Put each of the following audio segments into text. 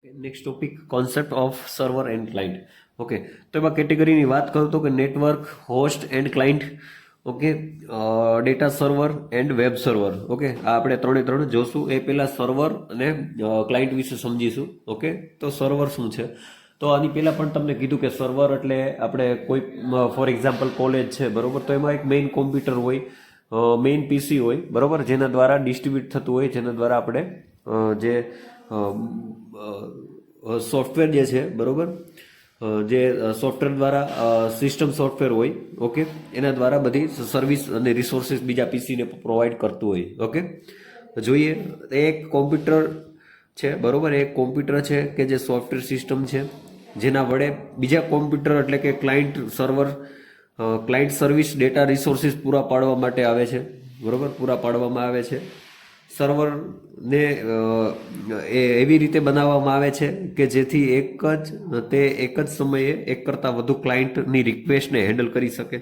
Next topic concept of server and client. Okay, તો એમાં કેટેગરીની વાત કરું તો કે network, host and client. Okay, data server and web server. Okay, આ આપણે ત્રણે જોશું. એ પહેલા સર્વર અને ક્લાયન્ટ વિશે સમજીશું. ઓકે, તો સર્વર શું છે? તો આની પહેલા પણ તમને કીધું કે સર્વર એટલે આપણે કોઈ ફોર એક્ઝામ્પલ કોલેજ છે, બરોબર, તો એમાં એક મેઇન કોમ્પ્યુટર હોય, મેઇન પીસી હોય, બરોબર, જેના દ્વારા ડિસ્ટ્રીબ્યુટ થતું હોય, જેના દ્વારા આપણે જે સોફ્ટવેર જે છે, બરોબર, જે સોફ્ટવેર દ્વારા સિસ્ટમ સોફ્ટવેર હોય, ઓકે, એના દ્વારા બધી સર્વિસ અને રિસોર્સિસ બીજા પીસીને પ્રોવાઈડ કરતું હોય. ઓકે, જોઈએ એક કોમ્પ્યુટર છે, બરોબર, એક કોમ્પ્યુટર છે કે જે સોફ્ટવેર સિસ્ટમ છે, જેના વડે બીજા કોમ્પ્યુટર એટલે કે client server, client service data resources પૂરા પાડવા માટે આવે છે, બરોબર, પૂરા પાડવામાં આવે છે. સર્વરને એ એવી રીતે બનાવવામાં આવે છે કે જેથી એક જ સમયે એક કરતાં વધુ ક્લાયન્ટની રિક્વેસ્ટને હેન્ડલ કરી શકે,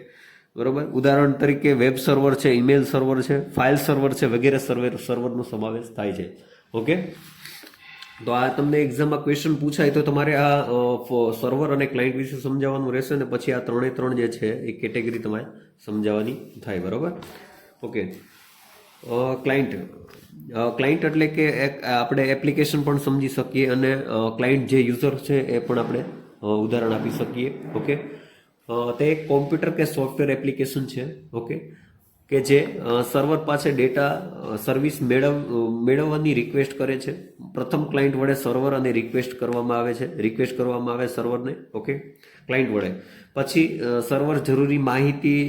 બરોબર. ઉદાહરણ તરીકે વેબ સર્વર છે, ઈમેલ સર્વર છે, ફાઇલ સર્વર છે, વગેરે સર્વરનો સમાવેશ થાય છે. ઓકે, તો આ તમને એક્ઝામમાં ક્વેશ્ચન પૂછાય તો તમારે આ સર્વર અને ક્લાયન્ટ વિશે સમજાવવાનું રહેશે ને પછી આ ત્રણ જે છે એ કેટેગરી તમારે સમજાવવાની થાય, બરોબર. ઓકે, ક્લાયન્ટ ક્લાયન્ટ એટલે કે આપણે એપ્લિકેશન પણ સમજી શકીએ અને ક્લાયન્ટ જે યુઝર છે એ પણ આપણે ઉદાહરણ આપી શકીએ. ઓકે, તે એક કોમ્પ્યુટર કે સોફ્ટવેર એપ્લિકેશન છે, ઓકે, કે જે સર્વર પાસે ડેટા સર્વિસ મેળવવાની રિક્વેસ્ટ કરે છે. પ્રથમ ક્લાયન્ટ વડે સર્વર અને રિક્વેસ્ટ કરવામાં આવે સર્વરને, ઓકે, ક્લાયન્ટ વડે. પછી સર્વર જરૂરી માહિતી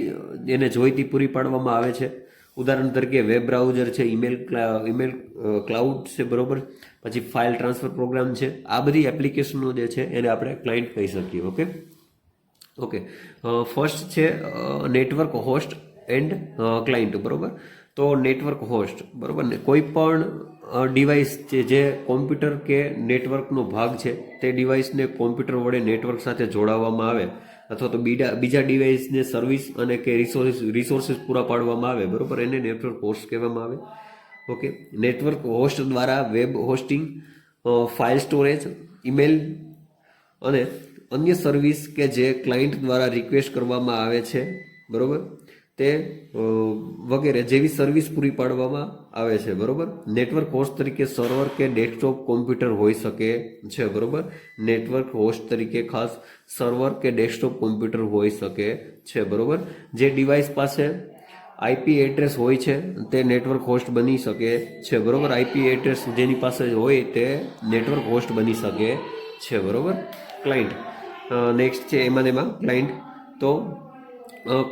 એને જોઈતી પૂરી પાડવામાં આવે છે. ઉદાહરણ તરીકે વેબ બ્રાઉઝર છે, ઈમેલ ક્લાઉડ છે, બરોબર, પછી ફાઇલ ટ્રાન્સફર પ્રોગ્રામ છે. આ બધી એપ્લિકેશનો જે છે એને આપણે ક્લાયન્ટ કહી શકીએ. ઓકે, ઓકે, ફર્સ્ટ છે નેટવર્ક હોસ્ટ એન્ડ ક્લાયન્ટ, બરોબર. તો નેટવર્ક હોસ્ટ, બરોબર, ને કોઈ પણ ડિવાઇસ છે જે કોમ્પ્યુટર કે નેટવર્કનો ભાગ છે તે ડિવાઇસને કોમ્પ્યુટર વડે નેટવર્ક સાથે જોડાવવામાં આવે અથવા તો બીજા ડિવાઇસને સર્વિસ અને કે રિસોર્સિસ પૂરા પાડવામાં આવે, બરોબર, એને નેટવર્ક હોસ્ટ કહેવામાં આવે. ઓકે, નેટવર્ક હોસ્ટ દ્વારા web hosting, file storage, email અને અન્ય સર્વિસ કે જે ક્લાયન્ટ દ્વારા રિક્વેસ્ટ કરવામાં આવે છે, બરોબર, તે વગેરે જેવી સર્વિસ પૂરી પાડવામાં આવે છે, બરોબર. નેટવર્ક હોસ્ટ તરીકે સર્વર કે ડેસ્કટોપ કોમ્પ્યુટર હોઈ શકે છે, બરોબર. નેટવર્ક હોસ્ટ તરીકે ખાસ સર્વર કે ડેસ્કટોપ કોમ્પ્યુટર હોઈ શકે છે, બરોબર. જે ડિવાઇસ પાસે આઈપી એડ્રેસ હોય છે તે નેટવર્ક હોસ્ટ બની શકે છે, બરોબર. આઈપી એડ્રેસ જેની પાસે હોય તે નેટવર્ક હોસ્ટ બની શકે છે, બરોબર. ક્લાયન્ટ નેક્સ્ટ છે એમાં ક્લાયન્ટ. તો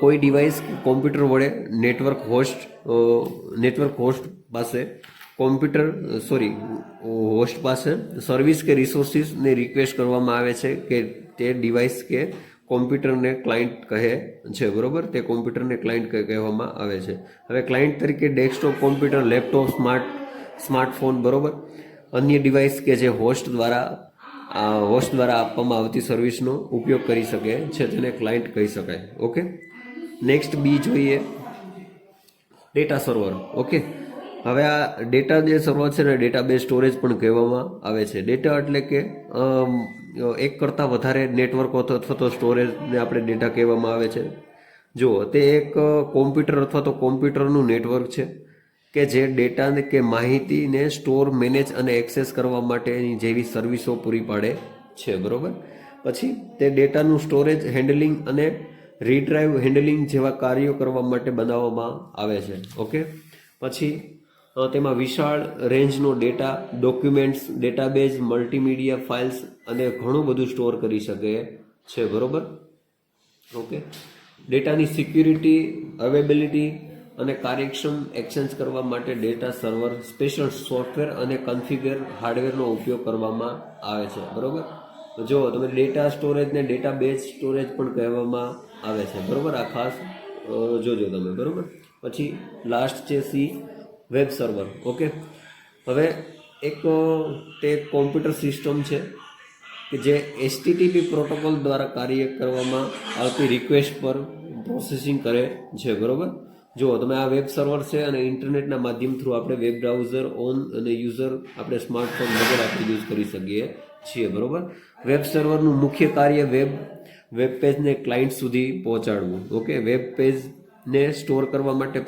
કોઈ ડિવાઇસ કોમ્પ્યુટર વડે નેટવર્ક હોસ્ટ પાસે હોસ્ટ પાસે સર્વિસ કે રિસોર્સિસને રિક્વેસ્ટ કરવામાં આવે છે કે તે ડિવાઇસ કે કોમ્પ્યુટરને ક્લાયન્ટ કહે છે, બરોબર. તે કોમ્પ્યુટરને ક્લાયન્ટ કહેવામાં આવે છે. હવે ક્લાયન્ટ તરીકે ડેસ્કટોપ કોમ્પ્યુટર, લેપટોપ, સ્માર્ટફોન, બરોબર, અન્ય ડિવાઇસ કે જે હોસ્ટ દ્વારા આપવામાં આવતી સર્વિસનો ઉપયોગ કરી શકે છે તેને ક્લાયન્ટ કહી શકાય. ઓકે, નેક્સ્ટ બી જોઈએ, ડેટા સર્વર. ઓકે, હવે આ ડેટા જે સર્વર છે ને ડેટાબેઝ સ્ટોરેજ પણ કહેવામાં આવે છે. ડેટા એટલે કે એક કરતાં વધારે નેટવર્કો અથવા તો સ્ટોરેજને આપણે ડેટા કહેવામાં આવે છે. જુઓ, તે એક કોમ્પ્યુટર અથવા તો કોમ્પ્યુટરનું નેટવર્ક છે કે જે ડેટાને કે માહિતીને સ્ટોર, મેનેજ અને એક્સેસ કરવા માટેની જેવી સર્વિસો પૂરી પાડે છે, બરોબર. પછી તે ડેટાનું સ્ટોરેજ, હેન્ડલિંગ અને રીડ્રાઈવ હેન્ડલિંગ જેવા કાર્યો કરવા માટે બનાવવામાં આવે છે. ઓકે, પછી તેમાં વિશાળ રેન્જનો data, documents, database, multimedia files અને ઘણું બધું સ્ટોર કરી શકે છે, બરોબર. ઓકે, ડેટાની સિક્યુરિટી, અવેબિલિટી અને કાર્યક્ષમ એક્સચેન્જ કરવા માટે ડેટા સર્વર, સ્પેશિયલ સોફ્ટવેર અને કન્ફિગર હાર્ડવેરનો ઉપયોગ કરવામાં આવે છે, બરોબર. જો તમે ડેટા સ્ટોરેજને ડેટાબેઝ સ્ટોરેજ પણ કહેવામાં આવે છે, બરોબર. આ ખાસ જોજો તમે, બરોબર. પછી લાસ્ટ છે સી, વેબ સર્વર. ઓકે, હવે તે કોમ્પ્યુટર સિસ્ટમ છે કે જે HTTP પ્રોટોકોલ દ્વારા કાર્ય કરવામાં આવતી રિક્વેસ્ટ પર પ્રોસેસિંગ કરે છે, બરોબર. જો તમે આ વેબ સર્વર છે અને ઇન્ટરનેટના માધ્યમ થ્રુ આપણે વેબ બ્રાઉઝર ઓન અને યુઝર આપણે સ્માર્ટફોન વગેરે આપણે યુઝ કરી શકીએ છીએ, બરોબર. વેબ સર્વરનું મુખ્ય કાર્ય વેબ પેજને ક્લાયન્ટ સુધી પહોંચાડવું. ઓકે, વેબ પેજને સ્ટોર કરવા માટે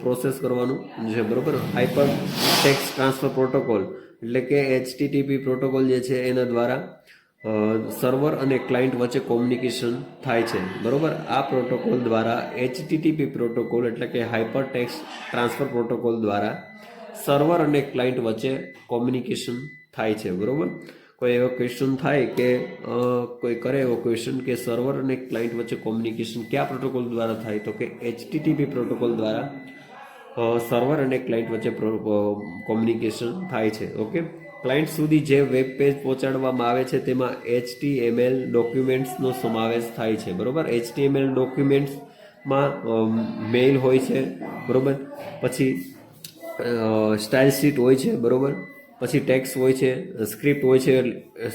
પ્રોસેસ કરવાનું છે, બરોબર. હાઇપર ટેક્સ્ટ ટ્રાન્સફર પ્રોટોકોલ એટલે કે HTTP પ્રોટોકોલ જે છે એના દ્વારા સર્વર અને ક્લાયન્ટ વચ્ચે કોમ્યુનિકેશન થાય છે, બરોબર. આ પ્રોટોકોલ દ્વારા HTTP પ્રોટોકોલ એટલે કે હાઇપર ટેક્સ્ટ ટ્રાન્સફર પ્રોટોકોલ દ્વારા સર્વર અને ક્લાયન્ટ વચ્ચે કોમ્યુનિકેશન થાય છે, બરોબર. કોઈ એવો ક્વેશ્ચન થાય કે કોઈ કરે એવો ક્વેશ્ચન કે સર્વર અને ક્લાયન્ટ વચ્ચે કોમ્યુનિકેશન કયા પ્રોટોકોલ દ્વારા થાય, તો કે HTTP પ્રોટોકોલ દ્વારા સર્વર અને ક્લાયન્ટ વચ્ચે કોમ્યુનિકેશન થાય છે. ઓકે, ક્લાયન્ટ સુધી જે વેબ પેજ પહોંચાડવામાં આવે છે તેમાં HTML ડોક્યુમેન્ટ્સનો સમાવેશ થાય છે, બરોબર. HTML ડોક્યુમેન્ટ્સમાં મેઇલ હોય છે, બરોબર. પછી સ્ટાઇલ શીટ હોય છે, બરોબર. પછી ટેક્સ્ટ હોય છે, સ્ક્રિપ્ટ હોય છે,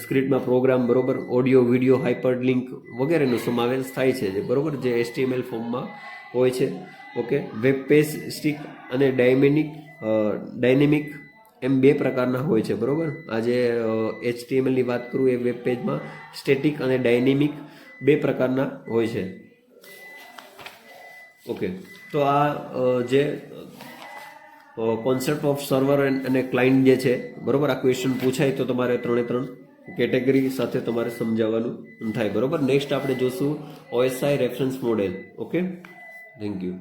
સ્ક્રિપ્ટમાં પ્રોગ્રામ, બરોબર. ઓડિયો, વિડીયો, હાઇપર લિંક વગેરેનો સમાવેશ થાય છે, બરોબર, જે HTML ફોર્મમાં હોય છે. ઓકે, વેબ પેજ સ્ટિક અને ડાયનેમિક એમ બે પ્રકારના હોય છે, બરોબર. આ જે HTMLની વાત કરું એ વેબ પેજમાં સ્ટેટિક અને ડાયનેમિક બે પ્રકારના હોય છે. ઓકે, તો આ જે કોન્સેપ્ટ ઓફ સર્વર અને ક્લાયન્ટ જે છે, બરોબર, આ ક્વેશ્ચન પૂછાય તો તમારે 3 કેટેગરી સાથે તમારે સમજાવવાનું થાય, બરોબર. નેક્સ્ટ આપણે જોશું OSI reference model. Okay, thank you.